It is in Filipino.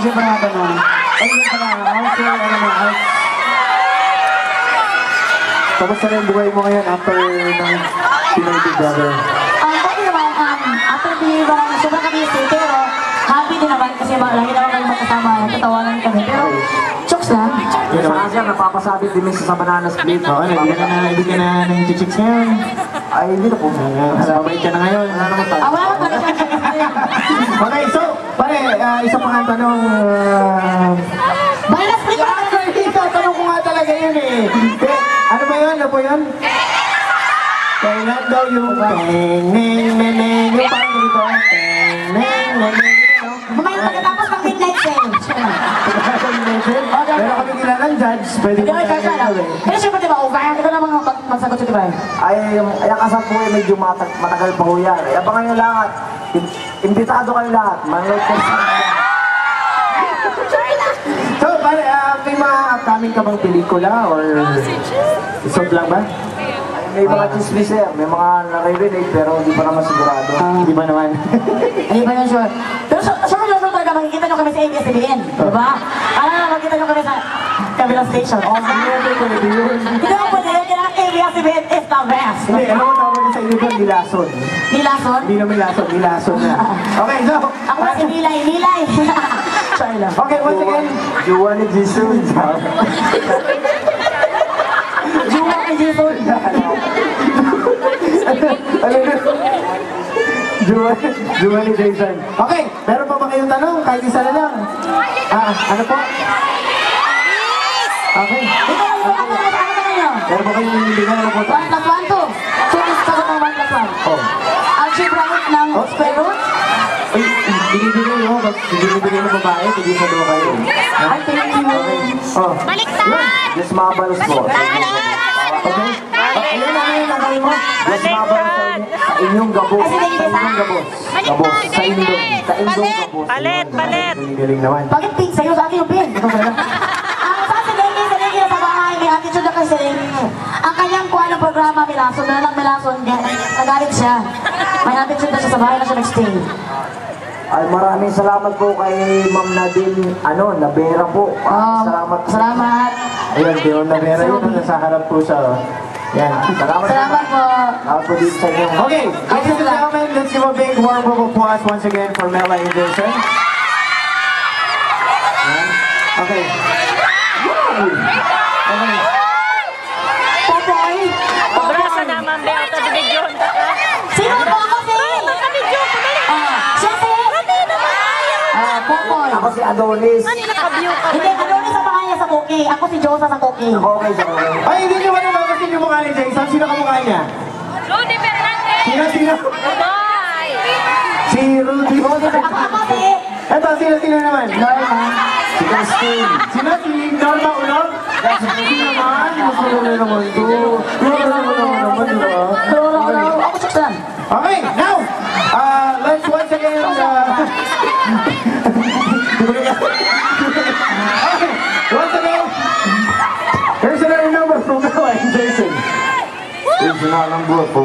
Siya pa nga tanong. Ano yung pala? Kamusta na yung buhay mo ngayon after ng Pinoy Big Brother? Okay naman, after Pinoy Big Brother, sobrang kami pero happy din naman kasi lagi naman kami magkasama, nagtatawanan kami. Pero, chokes lang. Saka siya, napapasabi din minsan sa banana split. Oo, hindi ka na nang chichicks ngayon. Ay, hindi na po. Sabay ka na ngayon. Wala ka talaga. Okay, so, pare, isa pang tanong. Banana split ka naman. Tanong ko nga talaga yun eh. Ano ba yun? Ano po yun? Kailan daw yung teng-neng-neng-neng. Yung parang ganito. Teng-neng-neng-neng. Mamaya pagkatapos ng midnight sale. Pero kami kilalang judge, pwede mo tayo. Pero syempre diba, kaya ka naman magsagot siya diba? Ay, ang kasal po ay medyo matagal pa ho yan. Ay, abangan nyo lahat. Imbitado kayo lahat. Manood kayo sa So, pare, may mga upcoming ka bang pelikula or isog lang ba? May mga chismis sir, may mga nare-relate pero hindi pa naman sigurado. Hindi ba naman? Hindi ba yun sure? Pero sure talaga makikita nyo kami sa ABS-CBN, diba? Makikita nyo kami sa kabilang station. Hindi naman pwede yun, kaya ABS-CBN is the best. Hindi, ano mo tawag sa inyo doon? Nilason. Nilason? Hindi naman lason, nilason na. Okay, so. Ako na si Nilay. Sorry lang. Okay, once again. Juwan ni Jason. Juwan ni Jason. Juwan ni Jason. Okay, meron pa ba kayong tanong? Kahit isa na lang. Ano po? Okay. Ito lang yung ako nyo. Meron pa kayong nililigan? Ano po? 1 plus 1, 2. So, sagot ng 1 plus 1. Oh. Algebra ng square root. Ay, binibigay mo. Binibigay mo babae, hindi sa dalawa kayo. Ay, thank you. Oh. Baliktad! Yes, mabalos po. Okay? Ayun na ngayon ang gawin mo. Yes, mabalos sa inyong gabos. Sa inyong gabos. Gabos. Sa inyong. Sa inyong gabos. Palit! Galing naman. Bakit pink? Sa'yo sa akin yung pink. Saan si Dengi na sa bahay, may attitude na kasi ang kanyang kuha ng programa, Milason, na lang Milason, nagalit siya. May attitude na siya sa bahay na siya nag-stay. Ay, maraming salamat po kay Ma'am Nadine, Nabera po. Salamat. Salamat. Ayun, Dion Navera yun. Nasa harap po siya. Yan. Salamat. Salamat po. Salamat po dito sa inyo. Okay, ladies and gentlemen, let's give a big warm of applause once again for Mela and Jason. Yan. Okay. Okay. Popoy. Abraso naman, Beata, bibigyon ka ka. Sino po ako si? Nakabidyo ko na lang. Siya si? Popoy. Ako si Adonis. Ano, nakabidyo ka ba? Hindi, Adonis sa pangalan niya sa Cookie. Ako si Josa sa Cookie. Okay, okay. Ay, hindi nyo ba nababasin yung mukha ni Jason? Sino kamukha niya? Rudy Fernandez! Sino? Goodbye! Si Rudy. Ako si Eto, sino naman? Norma. Si Christine. Sino? Si Norma Ulog? Sino naman? Gusto na naman ito. Gusto na naman ito. Ako chicks lang. Okay, now, let's once again, okay, once again, here's another number from Mela and Jason. Here's another number from